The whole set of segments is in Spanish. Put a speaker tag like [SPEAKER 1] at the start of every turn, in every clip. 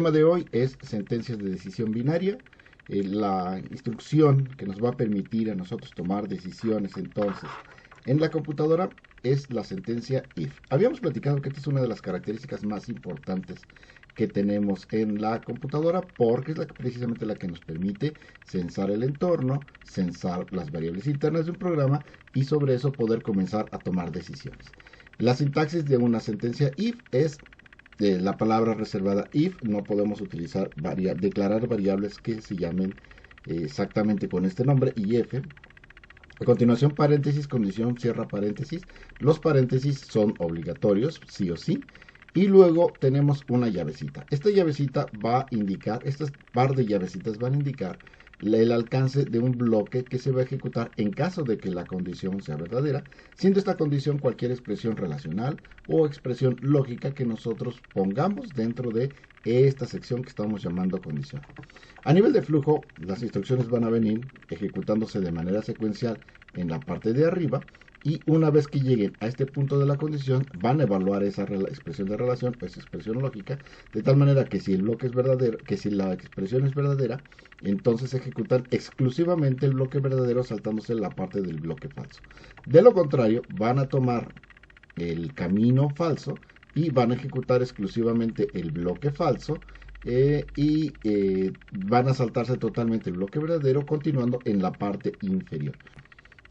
[SPEAKER 1] tema de hoy es sentencias de decisión binaria. La instrucción que nos va a permitir a nosotros tomar decisiones entonces en la computadora es la sentencia if. Habíamos platicado que esta es una de las características más importantes que tenemos en la computadora porque es precisamente la que nos permite censar el entorno, censar las variables internas de un programa y sobre eso poder comenzar a tomar decisiones. La sintaxis de una sentencia if es la palabra reservada if. No podemos utilizar declarar variables que se llamen exactamente con este nombre, if. A continuación, paréntesis, condición, cierra paréntesis. Los paréntesis son obligatorios, sí o sí. Y luego tenemos una llavecita. Esta llavecita va a indicar, estas par de llavecitas van a indicar el alcance de un bloque que se va a ejecutar en caso de que la condición sea verdadera, siendo esta condición cualquier expresión relacional o expresión lógica que nosotros pongamos dentro de esta sección que estamos llamando condición. A nivel de flujo, las instrucciones van a venir ejecutándose de manera secuencial en la parte de arriba y una vez que lleguen a este punto de la condición van a evaluar esa expresión de relación, esa expresión lógica, de tal manera que si el bloque es verdadero, que si la expresión es verdadera, entonces ejecutan exclusivamente el bloque verdadero saltándose la parte del bloque falso. De lo contrario, van a tomar el camino falso y van a ejecutar exclusivamente el bloque falso van a saltarse totalmente el bloque verdadero continuando en la parte inferior.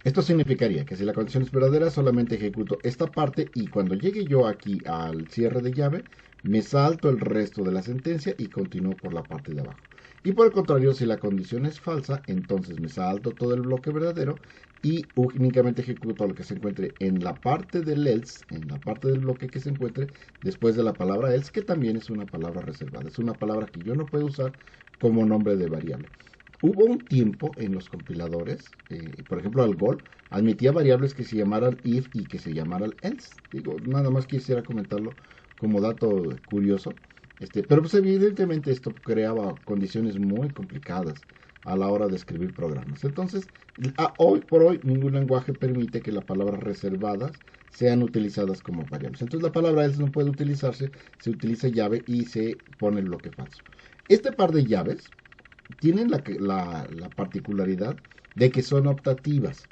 [SPEAKER 1] Esto significaría que si la condición es verdadera solamente ejecuto esta parte y cuando llegue yo aquí al cierre de llave me salto el resto de la sentencia y continúo por la parte de abajo. Y por el contrario, si la condición es falsa, entonces me salto todo el bloque verdadero y únicamente ejecuto lo que se encuentre en la parte del else, en la parte del bloque que se encuentre después de la palabra else, que también es una palabra reservada. Es una palabra que yo no puedo usar como nombre de variable. Hubo un tiempo en los compiladores, por ejemplo Algol, admitía variables que se llamaran if y que se llamaran else. Digo, nada más quisiera comentarlo como dato curioso. Pero pues evidentemente esto creaba condiciones muy complicadas a la hora de escribir programas. Entonces, hoy por hoy ningún lenguaje permite que las palabras reservadas sean utilizadas como variables. Entonces la palabra else no puede utilizarse, se utiliza llave y se pone el bloque falso. Este par de llaves tienen la particularidad de que son optativas.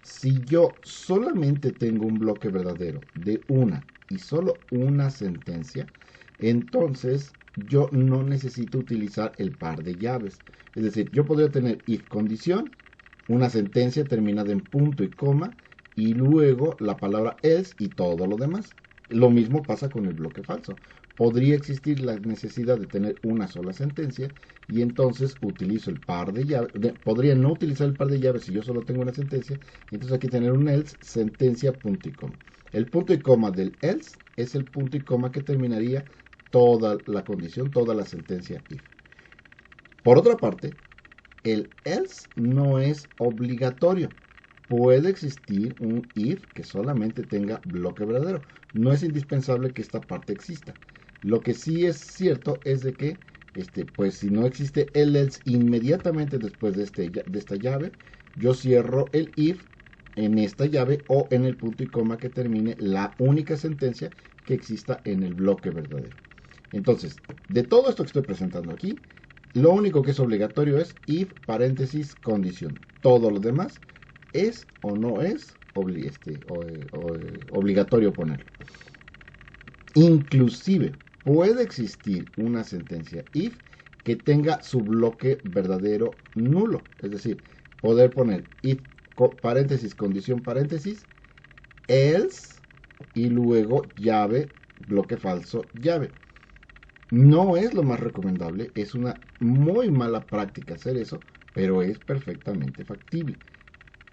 [SPEAKER 1] Si yo solamente tengo un bloque verdadero de una y solo una sentencia, entonces yo no necesito utilizar el par de llaves. Es decir, yo podría tener if condición, una sentencia terminada en punto y coma, y luego la palabra else y todo lo demás. Lo mismo pasa con el bloque falso. Podría existir la necesidad de tener una sola sentencia y entonces utilizo el par de llaves. Podría no utilizar el par de llaves si yo solo tengo una sentencia. Y entonces aquí tener un else, sentencia, punto y coma. El punto y coma del else es el punto y coma que terminaría toda la condición, toda la sentencia if. Por otra parte, el else no es obligatorio. Puede existir un if que solamente tenga bloque verdadero. No es indispensable que esta parte exista. Lo que sí es cierto es de que, pues si no existe el else inmediatamente después de esta llave, yo cierro el if en esta llave o en el punto y coma que termine la única sentencia que exista en el bloque verdadero. Entonces, de todo esto que estoy presentando aquí, lo único que es obligatorio es if paréntesis condición. Todo lo demás es o no es obligatorio ponerlo. Inclusive puede existir una sentencia if que tenga su bloque verdadero nulo. Es decir, poder poner if paréntesis condición paréntesis else y luego llave bloque falso llave. No es lo más recomendable, es una muy mala práctica hacer eso, pero es perfectamente factible.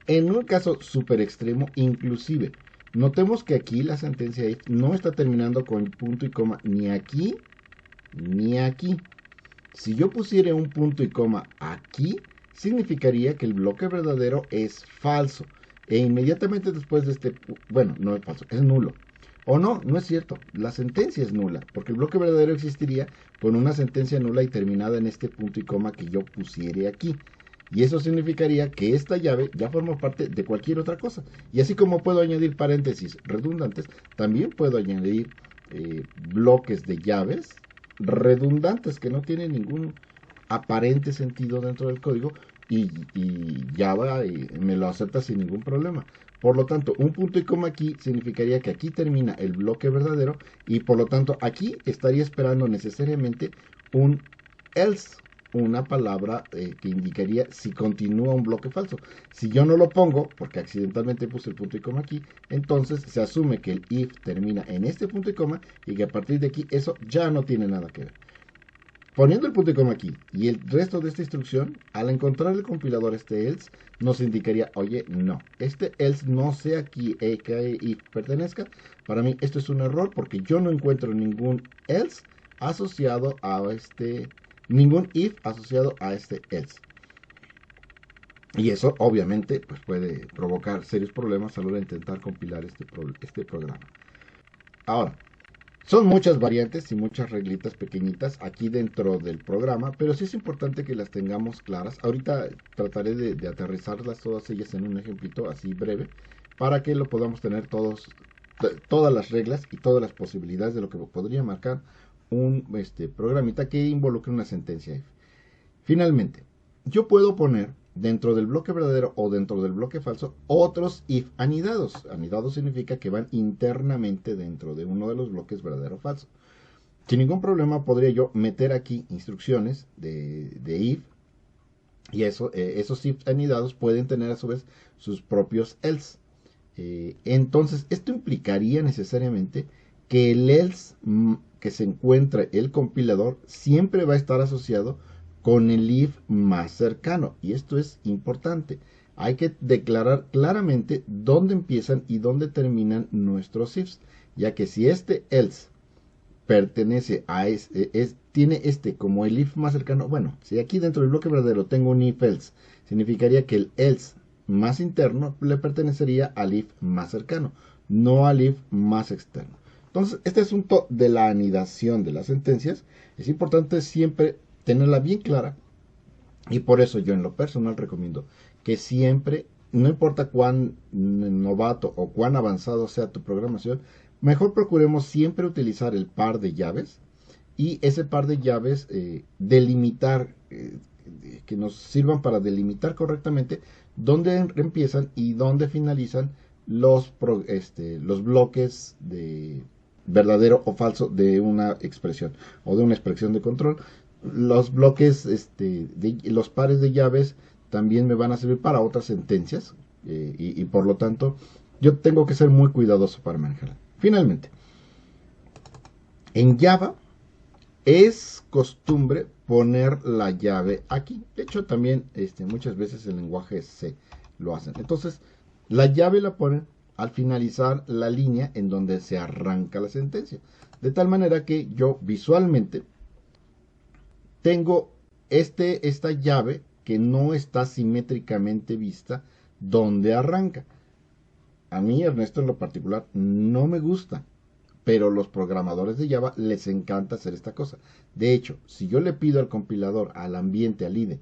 [SPEAKER 1] En un caso súper extremo, inclusive, notemos que aquí la sentencia if no está terminando con punto y coma ni aquí ni aquí. Si yo pusiera un punto y coma aquí, significaría que el bloque verdadero es falso. E inmediatamente después de bueno, no es falso, es nulo. O no, no es cierto, la sentencia es nula, porque el bloque verdadero existiría con una sentencia nula y terminada en este punto y coma que yo pusiera aquí. Y eso significaría que esta llave ya forma parte de cualquier otra cosa. Y así como puedo añadir paréntesis redundantes, también puedo añadir bloques de llaves redundantes que no tienen ningún aparente sentido dentro del código y Java me lo acepta sin ningún problema. Por lo tanto, un punto y coma aquí significaría que aquí termina el bloque verdadero y por lo tanto aquí estaría esperando necesariamente un else, una palabra que indicaría si continúa un bloque falso. Si yo no lo pongo, porque accidentalmente puse el punto y coma aquí, entonces se asume que el if termina en este punto y coma y que a partir de aquí eso ya no tiene nada que ver. Poniendo el punto y coma aquí y el resto de esta instrucción, al encontrar el compilador este else, nos indicaría, oye, no, este else no sé aquí que if pertenezca. Para mí esto es un error porque yo no encuentro ningún else asociado a ningún if asociado a este else. Y eso obviamente pues, puede provocar serios problemas a la hora de intentar compilar este programa. Ahora, son muchas variantes y muchas reglitas pequeñitas aquí dentro del programa, pero sí es importante que las tengamos claras. Ahorita trataré de aterrizarlas todas ellas en un ejemplito así breve, para que lo podamos tener todas las reglas y todas las posibilidades de lo que podría marcar un programita que involucre una sentencia if. Finalmente, yo puedo poner dentro del bloque verdadero o dentro del bloque falso otros if anidados. Anidados significa que van internamente dentro de uno de los bloques verdadero o falso. Sin ningún problema podría yo meter aquí instrucciones de if y esos if anidados pueden tener a su vez sus propios else. Entonces esto implicaría necesariamente que el else que se encuentra el compilador siempre va a estar asociado con el if más cercano. Y esto es importante. Hay que declarar claramente dónde empiezan y dónde terminan nuestros ifs. Ya que si este else pertenece a tiene como el if más cercano. Bueno, si aquí dentro del bloque verdadero tengo un if else, significaría que el else más interno le pertenecería al if más cercano, no al if más externo. Entonces, este asunto de la anidación de las sentencias es importante siempre tenerla bien clara y por eso yo en lo personal recomiendo que siempre, no importa cuán novato o cuán avanzado sea tu programación, mejor procuremos siempre utilizar el par de llaves y ese par de llaves delimitar, que nos sirvan para delimitar correctamente dónde empiezan y dónde finalizan los bloques de verdadero o falso de una expresión o de una expresión de control. Los bloques, los pares de llaves también me van a servir para otras sentencias y por lo tanto yo tengo que ser muy cuidadoso para manejarla. Finalmente, en Java es costumbre poner la llave aquí. De hecho, también muchas veces el lenguaje C lo hacen. Entonces, la llave la ponen al finalizar la línea en donde se arranca la sentencia. De tal manera que yo visualmente tengo esta llave que no está simétricamente vista donde arranca. A mí, Ernesto, en lo particular, no me gusta, pero los programadores de Java les encanta hacer esta cosa. De hecho, si yo le pido al compilador, al ambiente, al IDE,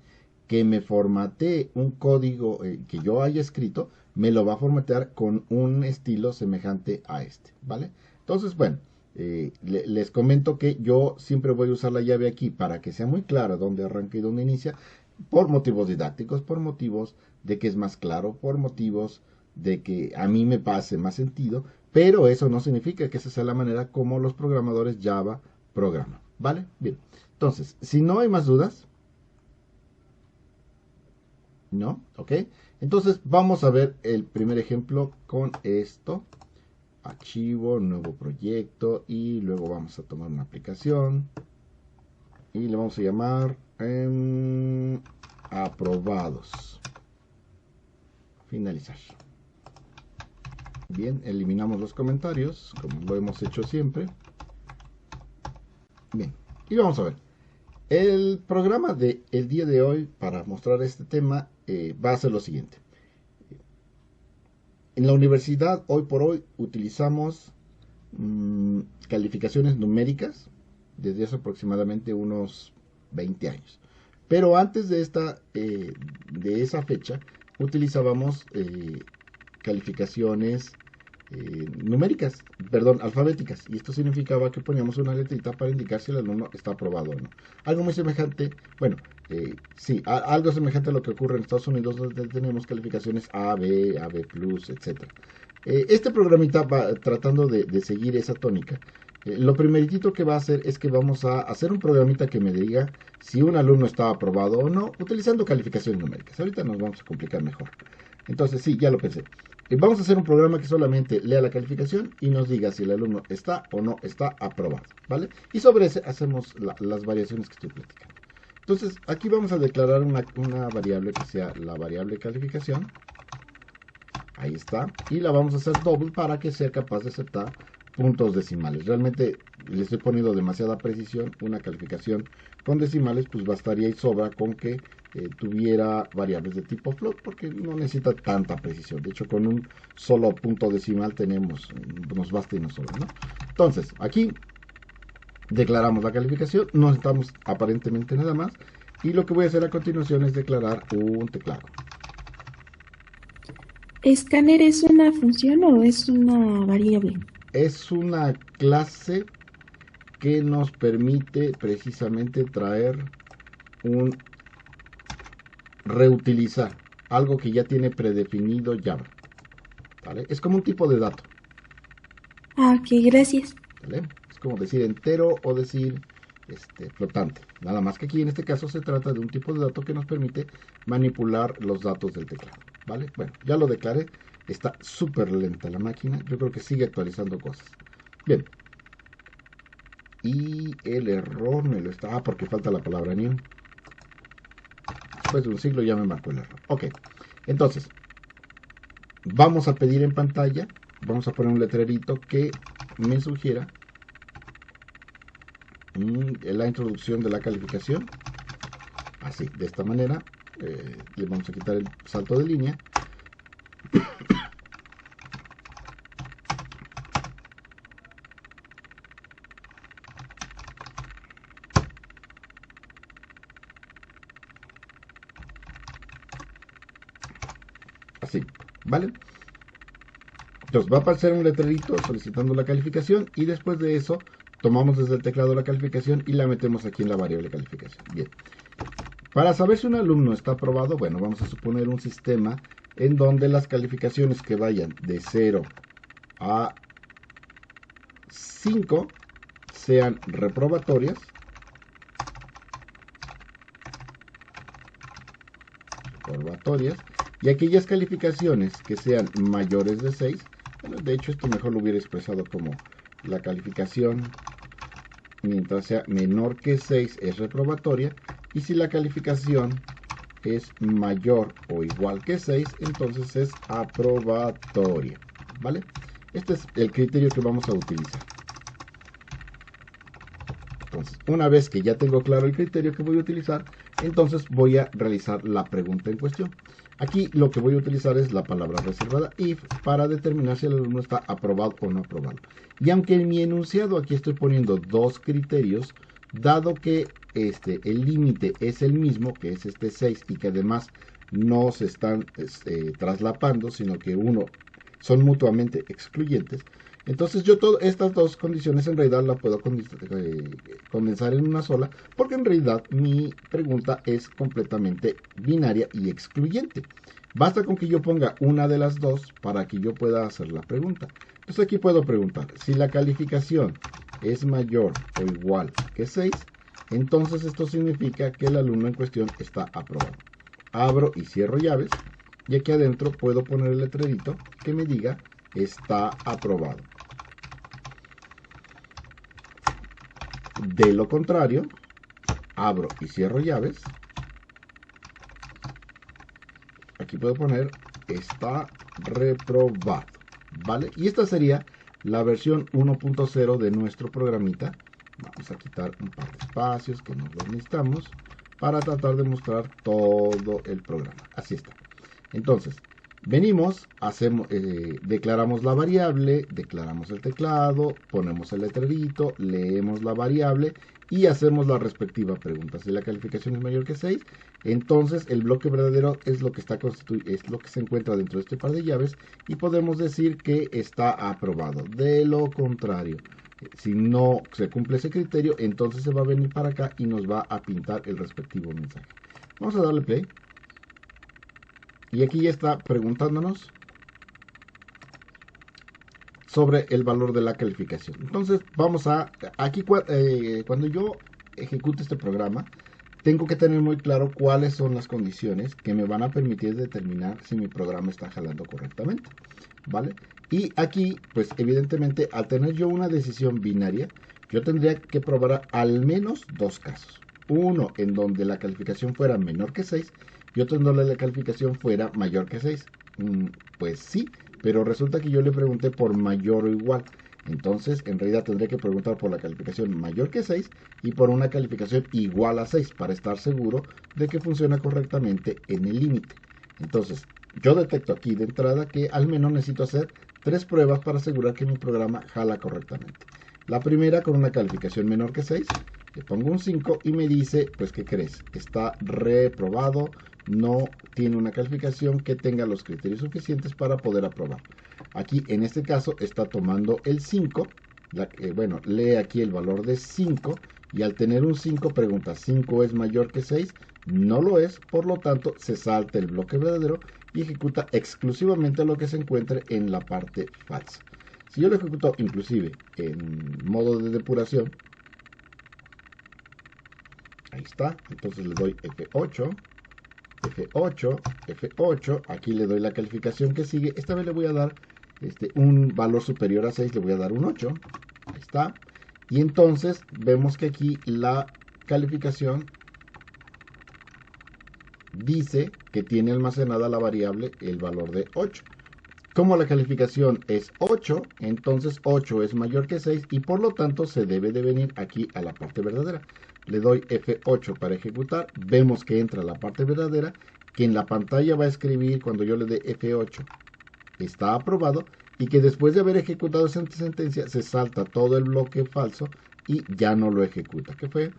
[SPEAKER 1] que me formatee un código que yo haya escrito, me lo va a formatear con un estilo semejante a este, ¿vale? Entonces, bueno, les comento que yo siempre voy a usar la llave aquí para que sea muy clara dónde arranca y dónde inicia, por motivos didácticos, por motivos de que es más claro, por motivos de que a mí me pase más sentido, pero eso no significa que esa sea la manera como los programadores Java programan, ¿vale? Bien, entonces, si no hay más dudas, ¿no? ¿Ok? Entonces vamos a ver el primer ejemplo con esto. Archivo, nuevo proyecto y luego vamos a tomar una aplicación y le vamos a llamar aprobados. Finalizar. Bien, eliminamos los comentarios como lo hemos hecho siempre. Bien, y vamos a ver. El programa del día de hoy para mostrar este tema va a ser lo siguiente. En la universidad, hoy por hoy, utilizamos calificaciones numéricas desde hace aproximadamente unos 20 años. Pero antes de esa fecha, utilizábamos calificaciones numéricas, perdón, alfabéticas, y esto significaba que poníamos una letrita para indicar si el alumno está aprobado o no. Algo muy semejante, bueno, sí, algo semejante a lo que ocurre en Estados Unidos, donde tenemos calificaciones A, B, AB+, etcétera. Este programita va tratando de seguir esa tónica. Lo primeritito que va a hacer es que vamos a hacer un programita que me diga si un alumno está aprobado o no, utilizando calificaciones numéricas. Ahorita nos vamos a complicar mejor. Entonces, sí, ya lo pensé. Vamos a hacer un programa que solamente lea la calificación y nos diga si el alumno está o no está aprobado, ¿vale? Y sobre ese hacemos las variaciones que estoy platicando. Entonces, aquí vamos a declarar una variable que sea la variable calificación. Ahí está. Y la vamos a hacer doble para que sea capaz de aceptar puntos decimales. Realmente le estoy poniendo demasiada precisión. Una calificación con decimales pues bastaría y sobra con que tuviera variables de tipo float, porque no necesita tanta precisión. De hecho, con un solo punto decimal nos basta y nos sobra, ¿no? Entonces, aquí declaramos la calificación. No necesitamos aparentemente nada más. Y lo que voy a hacer a continuación es declarar un teclado.
[SPEAKER 2] ¿Escáner es una función o es una variable?
[SPEAKER 1] Es una clase que nos permite precisamente reutilizar algo que ya tiene predefinido Java, ¿vale? Es como un tipo de dato,
[SPEAKER 2] Ah, ok, gracias.
[SPEAKER 1] ¿vale? Es como decir entero o decir flotante. Nada más que aquí en este caso se trata de un tipo de dato que nos permite manipular los datos del teclado, ¿vale? Bueno, ya lo declaré. Está súper lenta la máquina. Yo creo que sigue actualizando cosas. Bien. Y el error me lo está... porque falta la palabra new. Después de un siglo ya me marcó el error. Ok. Entonces, vamos a pedir en pantalla. Vamos a poner un letrerito que me sugiera la introducción de la calificación. Así, de esta manera. Le vamos a quitar el salto de línea. Así, ¿vale? Entonces va a aparecer un letrerito solicitando la calificación y después de eso tomamos desde el teclado la calificación y la metemos aquí en la variable calificación. Bien. Para saber si un alumno está aprobado, bueno, vamos a suponer un sistema en donde las calificaciones que vayan de 0 a 5 sean reprobatorias. Y aquellas calificaciones que sean mayores de 6, bueno, de hecho esto mejor lo hubiera expresado como la calificación mientras sea menor que 6 es reprobatoria, y si la calificación es mayor o igual que 6, entonces es aprobatoria, ¿vale? Este es el criterio que vamos a utilizar. Entonces, una vez que ya tengo claro el criterio que voy a utilizar, entonces voy a realizar la pregunta en cuestión. Aquí lo que voy a utilizar es la palabra reservada if para determinar si el alumno está aprobado o no aprobado. Y aunque en mi enunciado aquí estoy poniendo dos criterios, dado que el límite es el mismo, que es este 6, y que además no se están traslapando, sino que son mutuamente excluyentes, entonces yo estas dos condiciones en realidad las puedo condensar en una sola, porque en realidad mi pregunta es completamente binaria y excluyente. Basta con que yo ponga una de las dos para que yo pueda hacer la pregunta. Entonces aquí puedo preguntar, si la calificación es mayor o igual que 6, entonces esto significa que el alumno en cuestión está aprobado. Abro y cierro llaves y aquí adentro puedo poner el letrerito que me diga está aprobado. De lo contrario, abro y cierro llaves. Aquí puedo poner está reprobado, ¿vale? Y esta sería la versión 1.0 de nuestro programita. Vamos a quitar un par de espacios que no los necesitamos para tratar de mostrar todo el programa. Así está. Entonces, venimos, declaramos la variable, declaramos el teclado, ponemos el letrerito, leemos la variable y hacemos la respectiva pregunta. Si la calificación es mayor que 6, entonces el bloque verdadero es lo que es lo que se encuentra dentro de este par de llaves y podemos decir que está aprobado. De lo contrario, si no se cumple ese criterio, entonces se va a venir para acá y nos va a pintar el respectivo mensaje. Vamos a darle play. Y aquí ya está preguntándonos sobre el valor de la calificación. Entonces vamos a, aquí cuando yo ejecute este programa, tengo que tener muy claro cuáles son las condiciones que me van a permitir determinar si mi programa está jalando correctamente, ¿vale? Y aquí, pues evidentemente, al tener yo una decisión binaria, yo tendría que probar al menos dos casos. Uno en donde la calificación fuera menor que 6 y otro en donde la calificación fuera mayor que 6. Pues sí, pero resulta que yo le pregunté por mayor o igual. Entonces, en realidad tendré que preguntar por la calificación mayor que 6 y por una calificación igual a 6 para estar seguro de que funciona correctamente en el límite. Entonces, yo detecto aquí de entrada que al menos necesito hacer 3 pruebas para asegurar que mi programa jala correctamente. La primera con una calificación menor que 6, le pongo un 5 y me dice, pues ¿qué crees? Está reprobado, no tiene una calificación que tenga los criterios suficientes para poder aprobar. Aquí en este caso está tomando el 5, bueno, lee aquí el valor de 5 y al tener un 5 pregunta, ¿5 es mayor que 6? No lo es, por lo tanto se salta el bloque verdadero y ejecuta exclusivamente lo que se encuentre en la parte falsa. Si yo lo ejecuto inclusive en modo de depuración, ahí está, entonces le doy F8, F8, F8, aquí le doy la calificación que sigue, esta vez le voy a dar un valor superior a 6, le voy a dar un 8, ahí está, y entonces vemos que aquí la calificación dice que tiene almacenada la variable el valor de 8. Como la calificación es 8, entonces 8 es mayor que 6 y por lo tanto se debe de venir aquí a la parte verdadera. Le doy F8 para ejecutar, vemos que entra la parte verdadera, que en la pantalla va a escribir cuando yo le dé F8, está aprobado, y que después de haber ejecutado esa sentencia se salta todo el bloque falso y ya no lo ejecuta, que fue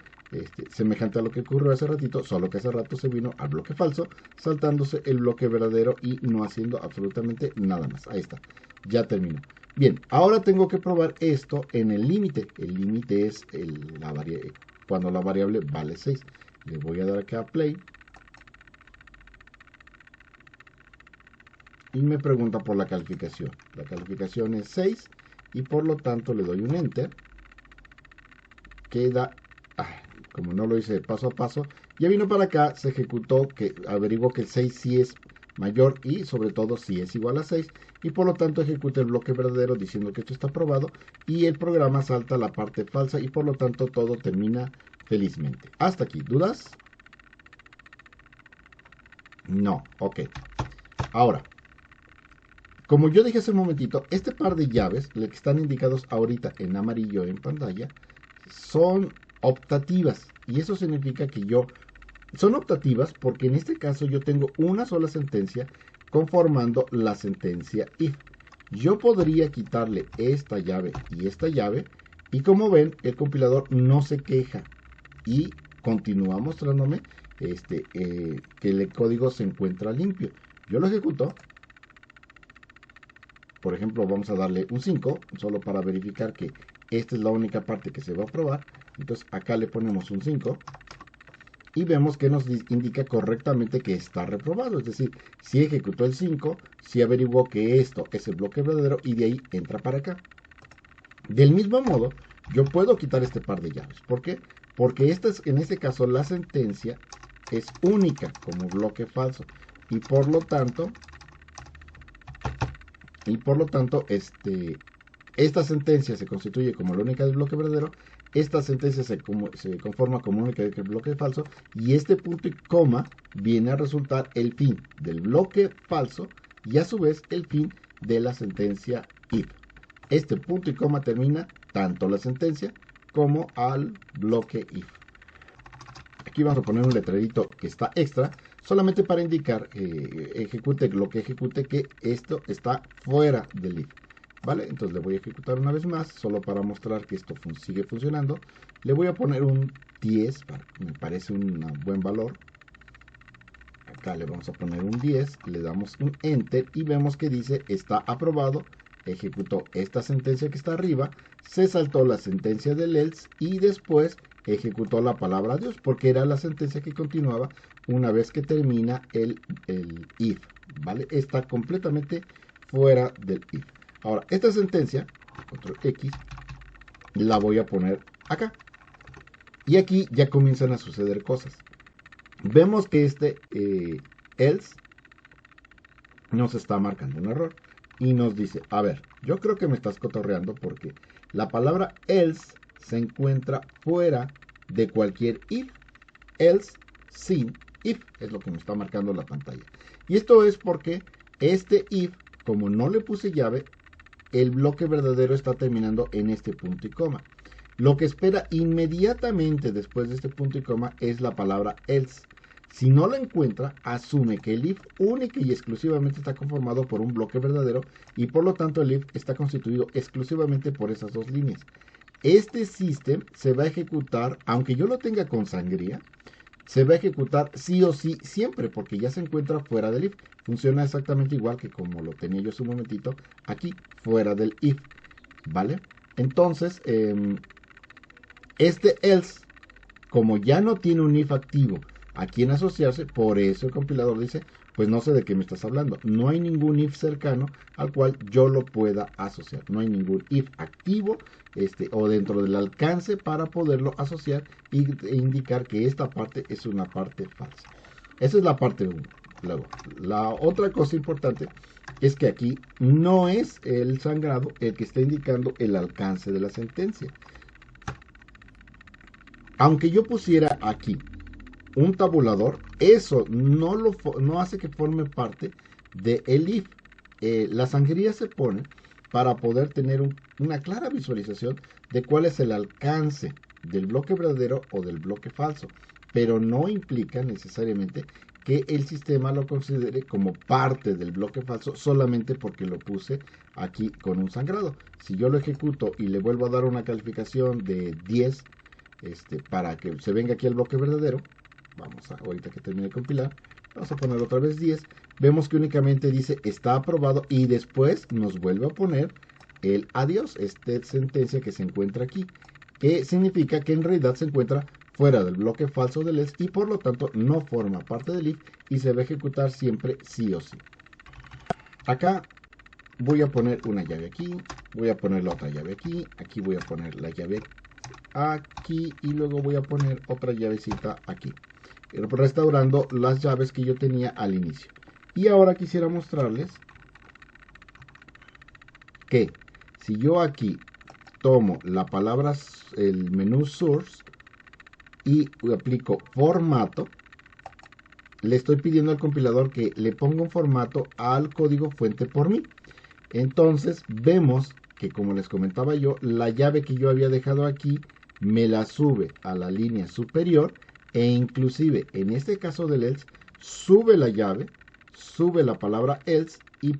[SPEAKER 1] semejante a lo que ocurrió hace ratito, solo que hace rato se vino al bloque falso, saltándose el bloque verdadero y no haciendo absolutamente nada más. Ahí está, ya terminó. Bien, ahora tengo que probar esto en el límite. El límite es cuando la variable vale 6. Le voy a dar acá a play. Y me pregunta por la calificación. La calificación es 6 y por lo tanto le doy un enter. Queda, como no lo hice paso a paso, ya vino para acá, se ejecutó, que averiguó que el 6 sí es mayor y sobre todo si es igual a 6 y por lo tanto ejecuta el bloque verdadero diciendo que esto está aprobado y el programa salta la parte falsa y por lo tanto todo termina felizmente. Hasta aquí, ¿dudas? No, ok. Ahora, como yo dije hace un momentito, este par de llaves, que están indicados ahorita en amarillo en pantalla, son optativas. Y eso significa que son optativas porque en este caso yo tengo una sola sentencia conformando la sentencia if. Yo podría quitarle esta llave y como ven el compilador no se queja y continúa mostrándome que el código se encuentra limpio. Yo lo ejecuto. Por ejemplo, vamos a darle un 5, solo para verificar que esta es la única parte que se va a probar. Entonces acá le ponemos un 5 y vemos que nos indica correctamente que está reprobado. Es decir, si ejecutó el 5, si averiguó que esto es el bloque verdadero y de ahí entra para acá. Del mismo modo, yo puedo quitar este par de llaves. ¿Por qué? Porque en este caso la sentencia es única como bloque falso y por lo tanto esta sentencia se constituye como la única del bloque verdadero, esta sentencia se conforma como única del bloque falso y este punto y coma viene a resultar el fin del bloque falso y a su vez el fin de la sentencia if. Este punto y coma termina tanto la sentencia como al bloque if. Aquí vamos a poner un letrerito que está extra, solamente para indicar ejecute lo que ejecute, que esto está fuera del if. ¿Vale? Entonces le voy a ejecutar una vez más, solo para mostrar que esto sigue funcionando. Le voy a poner un 10, me parece un buen valor. acá le vamos a poner un 10, le damos un enter y vemos que dice está aprobado, ejecutó esta sentencia que está arriba, se saltó la sentencia del else y después ejecutó la palabra Dios, porque era la sentencia que continuaba una vez que termina el if, ¿vale? Está completamente fuera del if. Ahora, esta sentencia, otro X, la voy a poner acá. Y aquí ya comienzan a suceder cosas. Vemos que este else nos está marcando un error. Y nos dice, a ver, yo creo que me estás cotorreando porque la palabra else se encuentra fuera de cualquier if. Else sin if es lo que me está marcando la pantalla. Y esto es porque este if, como no le puse llave, el bloque verdadero está terminando en este punto y coma. Lo que espera inmediatamente después de este punto y coma es la palabra else. Si no la encuentra, asume que el if única y exclusivamente está conformado por un bloque verdadero y por lo tanto el if está constituido exclusivamente por esas dos líneas. Este system se va a ejecutar, aunque yo lo tenga con sangría, se va a ejecutar sí o sí siempre porque ya se encuentra fuera del if. Funciona exactamente igual que como lo tenía yo hace un momentito aquí, fuera del if, ¿vale? Entonces, este else, como ya no tiene un if activo a quien asociarse, por eso el compilador dice, pues no sé de qué me estás hablando. No hay ningún if cercano al cual yo lo pueda asociar. No hay ningún if activo o dentro del alcance para poderlo asociar e indicar que esta parte es una parte falsa. Esa es la parte 1. Luego, la otra cosa importante es que aquí no es el sangrado el que está indicando el alcance de la sentencia. Aunque yo pusiera aquí un tabulador, eso no hace que forme parte del if. La sangría se pone para poder tener una clara visualización de cuál es el alcance del bloque verdadero o del bloque falso, pero no implica necesariamente que el sistema lo considere como parte del bloque falso solamente porque lo puse aquí con un sangrado. Si yo lo ejecuto y le vuelvo a dar una calificación de 10 para que se venga aquí el bloque verdadero, vamos a, ahorita que termine de compilar, vamos a poner otra vez 10, vemos que únicamente dice está aprobado y después nos vuelve a poner el adiós, esta sentencia que se encuentra aquí, que significa que en realidad se encuentra fuera del bloque falso del else y por lo tanto no forma parte del if y se va a ejecutar siempre sí o sí. Acá voy a poner una llave aquí, voy a poner la otra llave aquí, aquí voy a poner la llave aquí y luego voy a poner otra llavecita aquí, restaurando las llaves que yo tenía al inicio. Y ahora quisiera mostrarles que si yo aquí tomo la palabra, el menú source y aplico formato, le estoy pidiendo al compilador que le ponga un formato al código fuente por mí. Entonces vemos que, como les comentaba yo, la llave que yo había dejado aquí me la sube a la línea superior e inclusive en este caso del else sube la llave, sube la palabra else y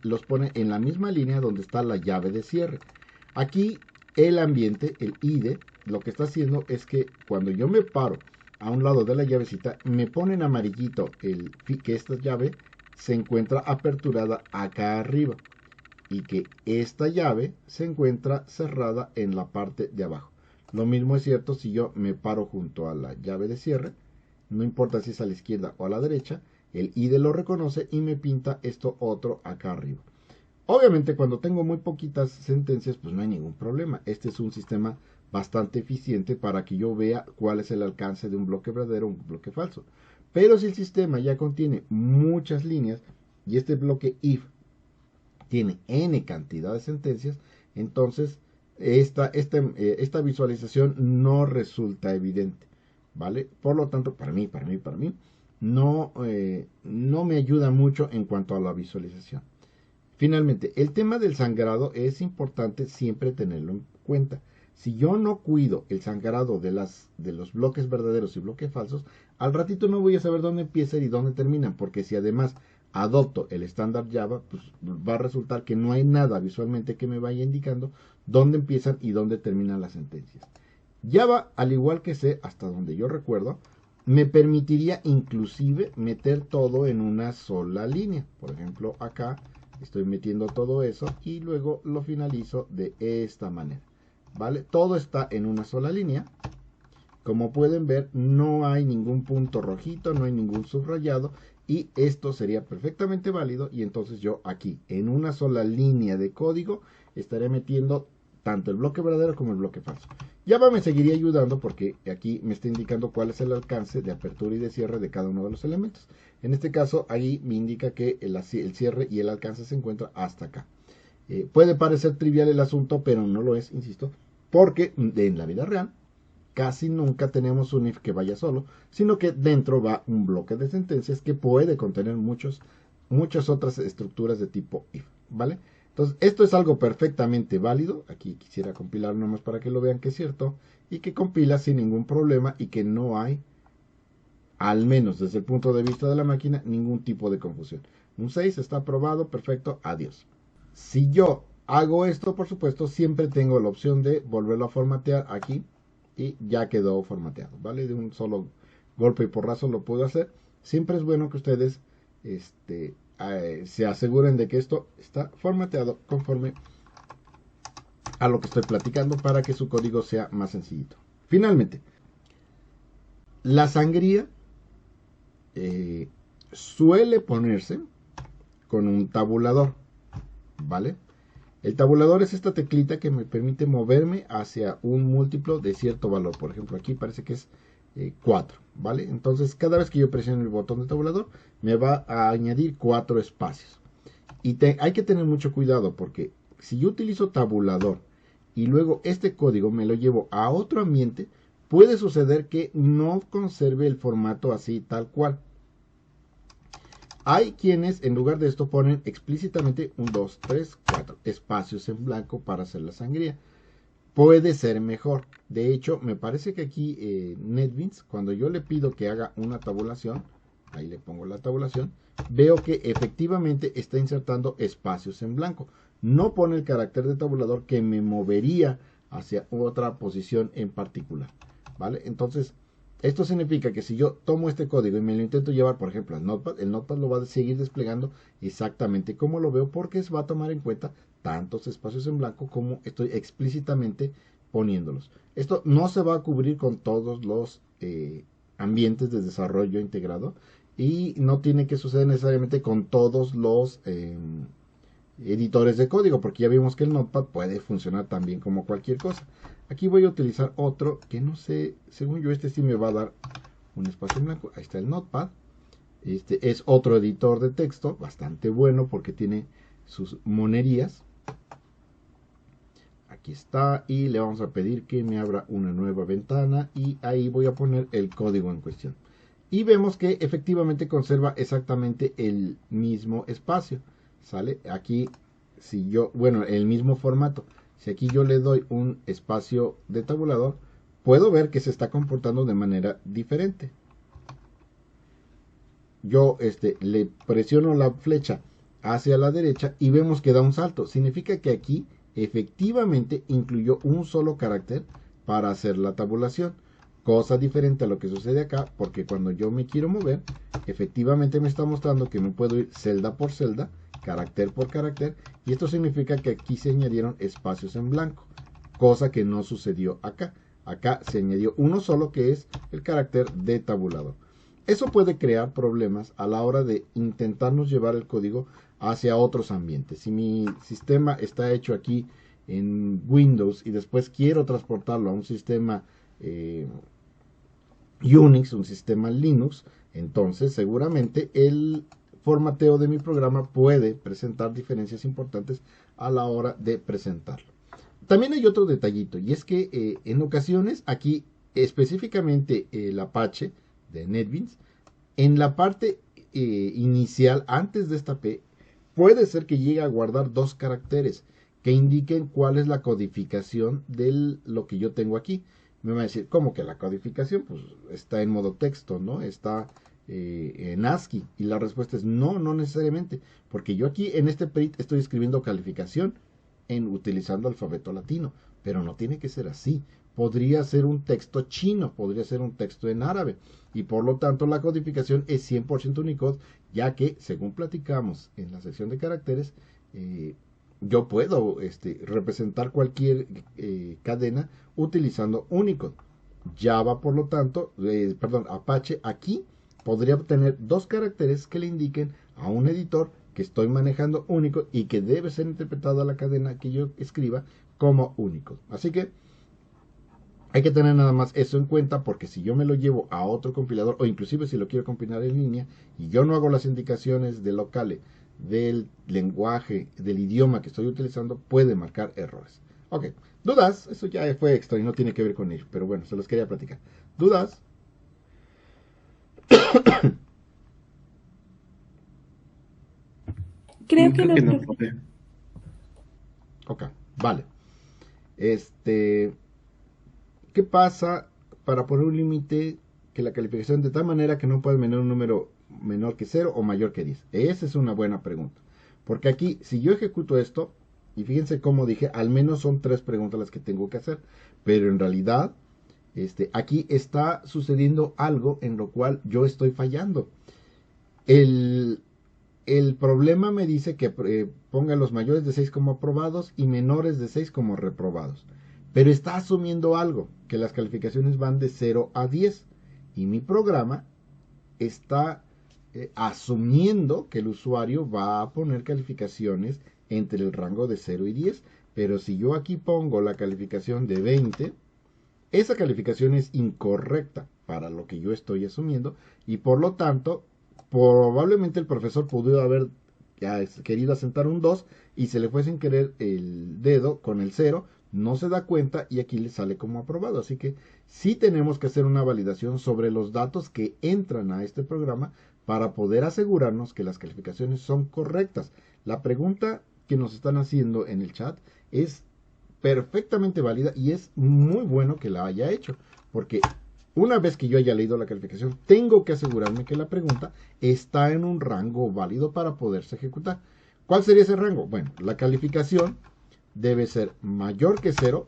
[SPEAKER 1] los pone en la misma línea donde está la llave de cierre. Aquí el ambiente, el IDE, lo que está haciendo es que cuando yo me paro a un lado de la llavecita, me pone en amarillito que esta llave se encuentra aperturada acá arriba y que esta llave se encuentra cerrada en la parte de abajo. Lo mismo es cierto si yo me paro junto a la llave de cierre, no importa si es a la izquierda o a la derecha, el IDE lo reconoce y me pinta esto otro acá arriba. Obviamente cuando tengo muy poquitas sentencias pues no hay ningún problema. Este es un sistema bastante eficiente para que yo vea cuál es el alcance de un bloque verdadero o un bloque falso. Pero si el sistema ya contiene muchas líneas y este bloque if tiene n cantidad de sentencias, entonces esta visualización no resulta evidente, ¿vale? Por lo tanto, para mí, no me ayuda mucho en cuanto a la visualización. Finalmente, el tema del sangrado es importante siempre tenerlo en cuenta. Si yo no cuido el sangrado de los bloques verdaderos y bloques falsos, al ratito no voy a saber dónde empiezan y dónde terminan, porque si además adopto el estándar Java, pues va a resultar que no hay nada visualmente que me vaya indicando dónde empiezan y dónde terminan las sentencias. Java, al igual que C, hasta donde yo recuerdo, me permitiría inclusive meter todo en una sola línea. Por ejemplo, acá estoy metiendo todo eso y luego lo finalizo de esta manera, ¿vale? Todo está en una sola línea. Como pueden ver, no hay ningún punto rojito, no hay ningún subrayado, y esto sería perfectamente válido. Y entonces yo aquí, en una sola línea de código, estaré metiendo tanto el bloque verdadero como el bloque falso. Java me seguiría ayudando porque aquí me está indicando cuál es el alcance de apertura y de cierre de cada uno de los elementos. En este caso, ahí me indica que el cierre y el alcance se encuentra hasta acá. Puede parecer trivial el asunto, pero no lo es, insisto, porque en la vida real casi nunca tenemos un if que vaya solo, sino que dentro va un bloque de sentencias que puede contener muchas otras estructuras de tipo if, ¿vale? Entonces, esto es algo perfectamente válido. Aquí quisiera compilar nomás para que lo vean que es cierto, y que compila sin ningún problema y que no hay, al menos desde el punto de vista de la máquina, ningún tipo de confusión. Un 6 está aprobado, perfecto, adiós. Si yo hago esto, por supuesto, siempre tengo la opción de volverlo a formatear aquí y ya quedó formateado, ¿vale? De un solo golpe y porrazo lo puedo hacer. Siempre es bueno que ustedes se aseguren de que esto está formateado conforme a lo que estoy platicando para que su código sea más sencillito. Finalmente, la sangría suele ponerse con un tabulador, ¿vale? El tabulador es esta teclita que me permite moverme hacia un múltiplo de cierto valor. Por ejemplo, aquí parece que es 4, ¿vale? Entonces, cada vez que yo presiono el botón de tabulador, me va a añadir 4 espacios. Y hay que tener mucho cuidado porque si yo utilizo tabulador y luego este código me lo llevo a otro ambiente, puede suceder que no conserve el formato así tal cual. Hay quienes en lugar de esto ponen explícitamente 1, 2, 3, 4 espacios en blanco para hacer la sangría. Puede ser mejor. De hecho, me parece que aquí NetBeans, cuando yo le pido que haga una tabulación, ahí le pongo la tabulación, veo que efectivamente está insertando espacios en blanco. No pone el carácter de tabulador que me movería hacia otra posición en particular, ¿vale? Entonces, esto significa que si yo tomo este código y me lo intento llevar, por ejemplo, al Notepad, el Notepad lo va a seguir desplegando exactamente como lo veo, porque se va a tomar en cuenta tantos espacios en blanco como estoy explícitamente poniéndolos. Esto no se va a cubrir con todos los ambientes de desarrollo integrado y no tiene que suceder necesariamente con todos los editores de código, porque ya vimos que el Notepad puede funcionar también como cualquier cosa. Aquí voy a utilizar otro que no sé, según yo este sí me va a dar un espacio en blanco. Ahí está el Notepad. Este es otro editor de texto, bastante bueno porque tiene sus monerías. Aquí está, y le vamos a pedir que me abra una nueva ventana y ahí voy a poner el código en cuestión. Y vemos que efectivamente conserva exactamente el mismo espacio. ¿Sale? Aquí, si yo, bueno, el mismo formato. Si aquí yo le doy un espacio de tabulador, puedo ver que se está comportando de manera diferente. Yo le presiono la flecha hacia la derecha y vemos que da un salto. Significa que aquí efectivamente incluyó un solo carácter para hacer la tabulación. Cosa diferente a lo que sucede acá, porque cuando yo me quiero mover, efectivamente me está mostrando que me puedo ir celda por celda, carácter por carácter, y esto significa que aquí se añadieron espacios en blanco, cosa que no sucedió acá. Acá se añadió uno solo, que es el carácter de tabulador. Eso puede crear problemas a la hora de intentarnos llevar el código hacia otros ambientes. Si mi sistema está hecho aquí en Windows y después quiero transportarlo a un sistema Unix, un sistema Linux, entonces seguramente el formateo de mi programa puede presentar diferencias importantes a la hora de presentarlo. También hay otro detallito, y es que en ocasiones aquí específicamente el Apache de NetBeans, en la parte inicial antes de esta P, puede ser que llegue a guardar dos caracteres que indiquen cuál es la codificación de lo que yo tengo aquí. Me va a decir, ¿cómo que la codificación? Pues está en modo texto, ¿no? Está en ASCII. Y la respuesta es no, no necesariamente. Porque yo aquí en este print estoy escribiendo calificación utilizando alfabeto latino. Pero no tiene que ser así. podría ser un texto chino, podría ser un texto en árabe. Y por lo tanto la codificación es 100% Unicode, ya que, según platicamos en la sección de caracteres, yo puedo representar cualquier cadena utilizando Unicode. Java, por lo tanto, Apache aquí podría obtener dos caracteres que le indiquen a un editor que estoy manejando Unicode y que debe ser interpretada la cadena que yo escriba como Unicode. Así que hay que tener nada más eso en cuenta, porque si yo me lo llevo a otro compilador, o inclusive si lo quiero compilar en línea, y yo no hago las indicaciones de locale del lenguaje, del idioma que estoy utilizando, puede marcar errores. Ok, ¿dudas? Eso ya fue extra y no tiene que ver con ello, pero bueno, se los quería platicar. ¿Dudas?
[SPEAKER 2] Creo que
[SPEAKER 3] Creo
[SPEAKER 2] no,
[SPEAKER 3] que no,
[SPEAKER 2] profe.
[SPEAKER 3] profe.
[SPEAKER 1] Ok, vale. ¿Qué pasa para poner un límite que la calificación de tal manera que no puedas tener un número menor que 0 o mayor que 10? Esa es una buena pregunta. Porque aquí, si yo ejecuto esto, y fíjense cómo dije, al menos son 3 preguntas las que tengo que hacer, pero en realidad, aquí está sucediendo algo en lo cual yo estoy fallando. El, el problema me dice que ponga los mayores de 6 como aprobados y menores de 6 como reprobados. Pero está asumiendo algo, que las calificaciones van de 0 a 10. Y mi programa está asumiendo que el usuario va a poner calificaciones entre el rango de 0 y 10. Pero si yo aquí pongo la calificación de 20, esa calificación es incorrecta para lo que yo estoy asumiendo, y por lo tanto probablemente el profesor pudo haber querido asentar un 2 y se le fue sin querer el dedo con el 0, no se da cuenta y aquí le sale como aprobado. Así que sí tenemos que hacer una validación sobre los datos que entran a este programa para poder asegurarnos que las calificaciones son correctas. La pregunta que nos están haciendo en el chat es perfectamente válida y es muy bueno que la haya hecho, porque una vez que yo haya leído la calificación, tengo que asegurarme que la pregunta está en un rango válido para poderse ejecutar. ¿Cuál sería ese rango? Bueno, la calificación debe ser mayor que 0,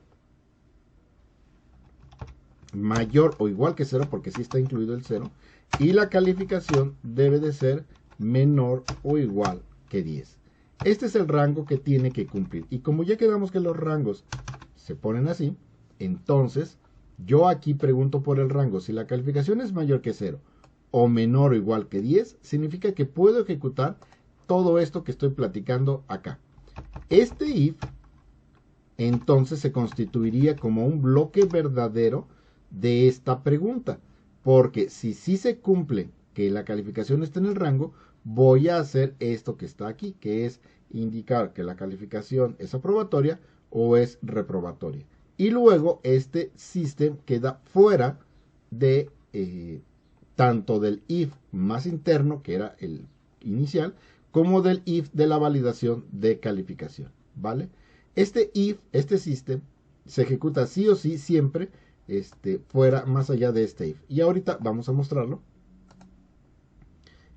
[SPEAKER 1] mayor o igual que 0, porque sí está incluido el 0, y la calificación debe de ser menor o igual que 10. Este es el rango que tiene que cumplir. Y como ya quedamos que los rangos se ponen así, entonces yo aquí pregunto por el rango. Si la calificación es mayor que 0 o menor o igual que 10, significa que puedo ejecutar todo esto que estoy platicando acá. Este if entonces se constituiría como un bloque verdadero de esta pregunta, porque si sí se cumple que la calificación está en el rango, voy a hacer esto que está aquí, que es indicar que la calificación es aprobatoria o es reprobatoria. Y luego este system queda fuera de tanto del if más interno, que era el inicial, como del if de la validación de calificación, ¿vale? Este if, este system, se ejecuta sí o sí siempre fuera más allá de este if. Y ahorita vamos a mostrarlo.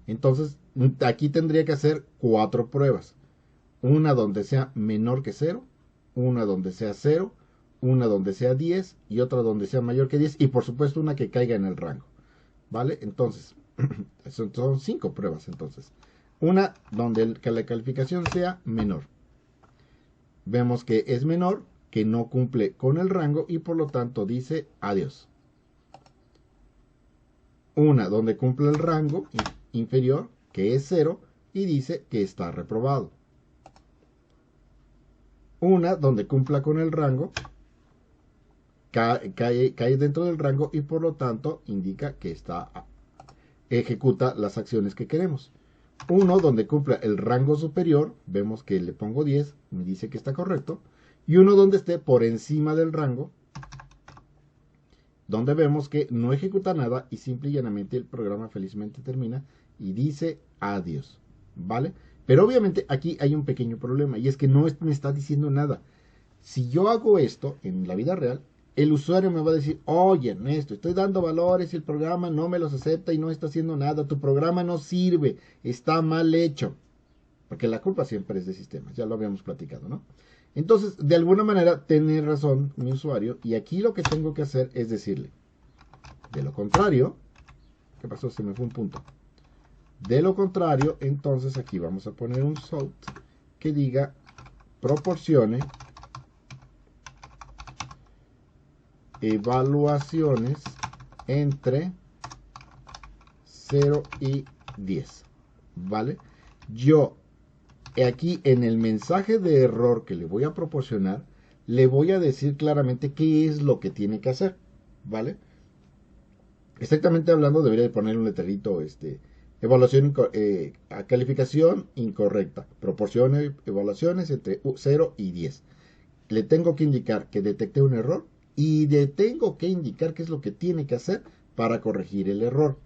[SPEAKER 1] Entonces, aquí tendría que hacer 4 pruebas. Una donde sea menor que 0, una donde sea 0, una donde sea 10 y otra donde sea mayor que 10. Y por supuesto una que caiga en el rango. ¿Vale? Entonces, son 5 pruebas entonces. Una donde la calificación sea menor. Vemos que es menor, que no cumple con el rango y por lo tanto dice adiós. Una donde cumple el rango inferior, que es 0, y dice que está reprobado. Una donde cumpla con el rango, cae dentro del rango y por lo tanto indica que ejecuta las acciones que queremos. Uno donde cumpla el rango superior, vemos que le pongo 10, me dice que está correcto. Y uno donde esté por encima del rango, donde vemos que no ejecuta nada y simple y llanamente el programa felizmente termina y dice adiós, ¿vale? Pero obviamente aquí hay un pequeño problema y es que no me está diciendo nada. Si yo hago esto en la vida real, el usuario me va a decir, oye Ernesto, estoy dando valores y el programa no me los acepta y no está haciendo nada, tu programa no sirve, está mal hecho. Porque la culpa siempre es de sistemas, ya lo habíamos platicado, ¿no? Entonces, de alguna manera, tiene razón mi usuario. Y aquí lo que tengo que hacer es decirle, de lo contrario, ¿qué pasó? Se me fue un punto. De lo contrario, entonces aquí vamos a poner un sort que diga proporcione evaluaciones entre 0 y 10, ¿vale? Yo aquí en el mensaje de error que le voy a proporcionar, le voy a decir claramente qué es lo que tiene que hacer, ¿vale? Exactamente hablando, debería de poner un letrerito, evaluación, calificación incorrecta, proporcione evaluaciones entre 0 y 10. Le tengo que indicar que detecté un error y le tengo que indicar qué es lo que tiene que hacer para corregir el error.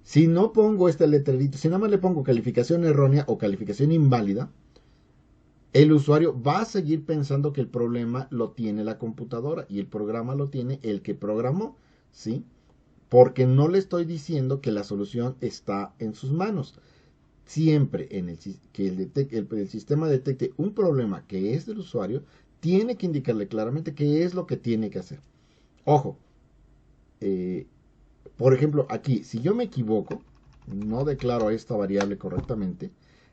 [SPEAKER 1] Si no pongo este letrerito, si nada más le pongo calificación errónea o calificación inválida, el usuario va a seguir pensando que el problema lo tiene la computadora y el programa lo tiene el que programó, ¿sí? Porque no le estoy diciendo que la solución está en sus manos. Siempre que el sistema detecte un problema que es del usuario, tiene que indicarle claramente qué es lo que tiene que hacer. Ojo, por ejemplo, aquí, si yo me equivoco, no declaro esta variable correctamente,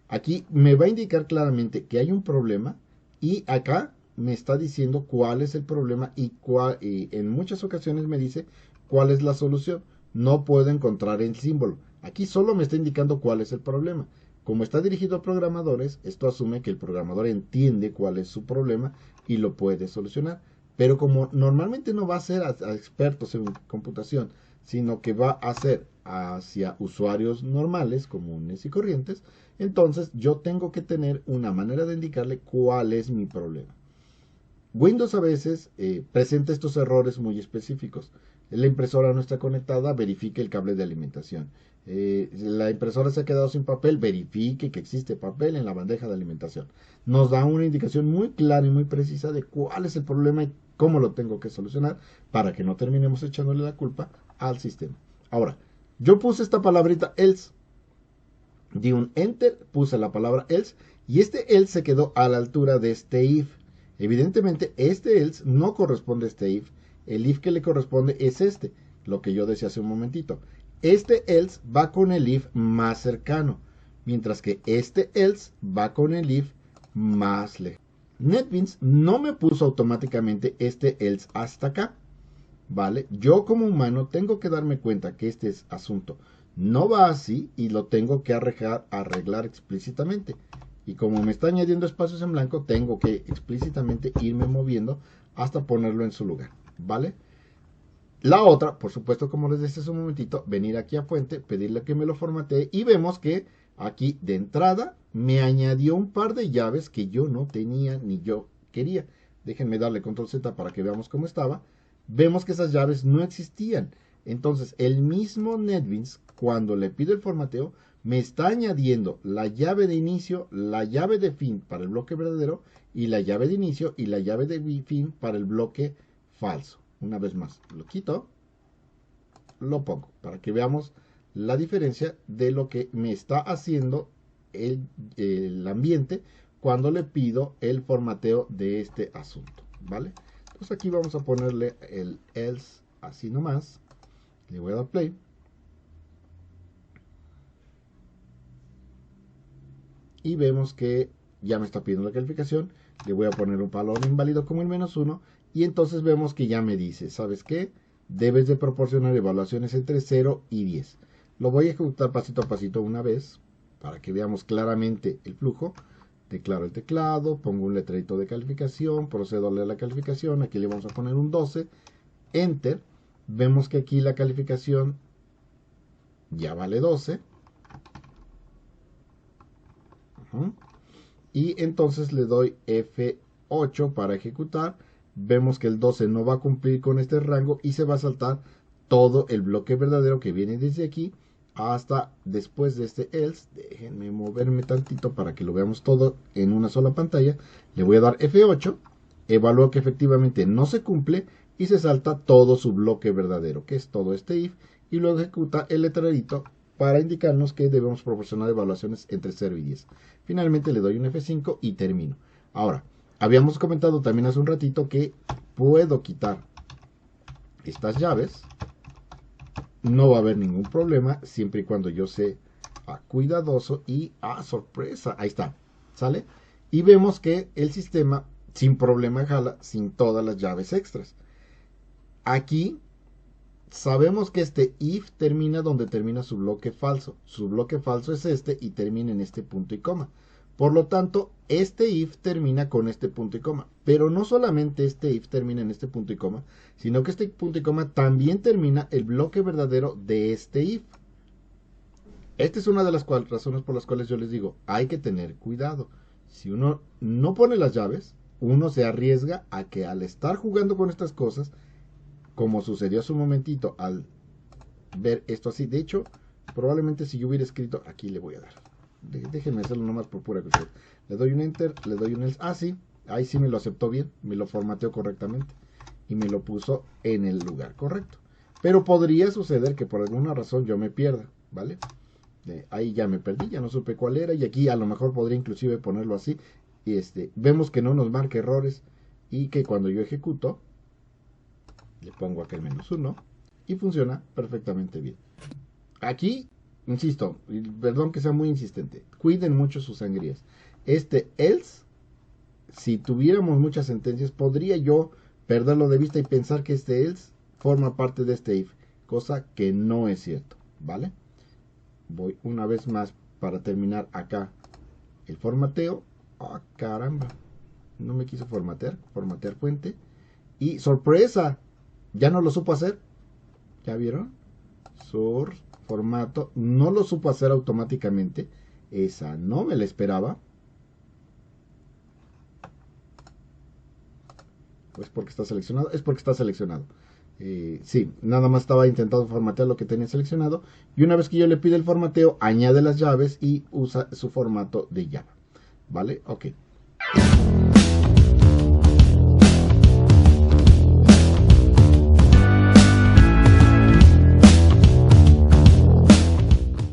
[SPEAKER 1] aquí me va a indicar claramente que hay un problema y acá me está diciendo cuál es el problema y en muchas ocasiones me dice cuál es la solución. No puedo encontrar el símbolo. Aquí solo me está indicando cuál es el problema. Como está dirigido a programadores, esto asume que el programador entiende cuál es su problema y lo puede solucionar. Pero como normalmente no va a ser a expertos en computación, sino que va a ser hacia usuarios normales, comunes y corrientes, entonces yo tengo que tener una manera de indicarle cuál es mi problema. Windows a veces presenta estos errores muy específicos. La impresora no está conectada, verifique el cable de alimentación. La impresora se ha quedado sin papel, verifique que existe papel en la bandeja de alimentación. Nos da una indicación muy clara y muy precisa de cuál es el problema y cómo lo tengo que solucionar para que no terminemos echándole la culpa al sistema. Ahora, yo puse esta palabrita else, di un enter, puse la palabra else y este else se quedó a la altura de este if. Evidentemente este else no corresponde a este if, el if que le corresponde es este, lo que yo decía hace un momentito. Este else va con el if más cercano, mientras que este else va con el if más lejos. NetBeans no me puso automáticamente este else hasta acá, ¿vale? Yo como humano tengo que darme cuenta que este asunto no va así y lo tengo que arreglar explícitamente. Y como me está añadiendo espacios en blanco, tengo que explícitamente irme moviendo hasta ponerlo en su lugar, ¿vale? La otra, por supuesto, como les decía hace un momentito, venir aquí a fuente, pedirle que me lo formatee y vemos que aquí de entrada me añadió un par de llaves que yo no tenía ni yo quería. Déjenme darle control Z para que veamos cómo estaba. Vemos que esas llaves no existían. Entonces, el mismo NetBeans, cuando le pido el formateo, me está añadiendo la llave de inicio, la llave de fin para el bloque verdadero y la llave de inicio y la llave de fin para el bloque falso. Una vez más, lo quito, lo pongo para que veamos la diferencia de lo que me está haciendo el ambiente cuando le pido el formateo de este asunto, ¿vale? Entonces aquí vamos a ponerle el else así nomás. Le voy a dar play. Y vemos que ya me está pidiendo la calificación. Le voy a poner un valor inválido como el -1. Y entonces vemos que ya me dice, ¿sabes qué? Debes de proporcionar evaluaciones entre 0 y 10. Lo voy a ejecutar pasito a pasito una vez para que veamos claramente el flujo. Declaro el teclado, pongo un letrerito de calificación, procedo a leer la calificación. Aquí le vamos a poner un 12. Enter. Vemos que aquí la calificación ya vale 12. Y entonces le doy F8 para ejecutar. Vemos que el 12 no va a cumplir con este rango y se va a saltar todo el bloque verdadero que viene desde aquí hasta después de este else. Déjenme moverme tantito para que lo veamos todo en una sola pantalla. Le voy a dar F8, evalúo que efectivamente no se cumple y se salta todo su bloque verdadero, que es todo este if, y luego ejecuta el letrerito para indicarnos que debemos proporcionar evaluaciones entre 0 y 10. Finalmente le doy un F5 y termino. Ahora, Habíamos comentado también hace un ratito que puedo quitar estas llaves. No va a haber ningún problema siempre y cuando yo sea cuidadoso y sorpresa, ahí está, ¿sale? Y vemos que el sistema sin problema jala sin todas las llaves extras. Aquí sabemos que este if termina donde termina su bloque falso. Su bloque falso es este y termina en este punto y coma. Por lo tanto, este if termina con este punto y coma. Pero no solamente este if termina en este punto y coma, sino que este punto y coma también termina el bloque verdadero de este if. Esta es una de las razones por las cuales yo les digo, hay que tener cuidado. Si uno no pone las llaves, uno se arriesga a que al estar jugando con estas cosas, como sucedió hace un momentito al ver esto así, de hecho, probablemente si yo hubiera escrito, aquí le voy a dar. Déjenme hacerlo nomás por pura curiosidad. Le doy un enter, le doy un else. Sí, ahí sí me lo aceptó bien, me lo formateó correctamente y me lo puso en el lugar correcto. Pero podría suceder que por alguna razón yo me pierda, ¿vale? Ahí ya me perdí, ya no supe cuál era y aquí a lo mejor podría inclusive ponerlo así. Y vemos que no nos marca errores y que cuando yo ejecuto, le pongo acá el -1 y funciona perfectamente bien. Aquí insisto, perdón que sea muy insistente, cuiden mucho sus sangrías. Este else, si tuviéramos muchas sentencias, podría yo perderlo de vista y pensar que este else forma parte de este if, cosa que no es cierto, ¿vale? Voy una vez más para terminar acá el formateo. Caramba, no me quiso formatear fuente. Y sorpresa, ya no lo supo hacer. ¿Ya vieron? Formato, no lo supo hacer automáticamente. Esa no me la esperaba. Pues porque está seleccionado. Es porque está seleccionado. Sí, nada más estaba intentando formatear lo que tenía seleccionado. Y una vez que yo le pide el formateo, añade las llaves y usa su formato de Java. ¿Vale? Ok.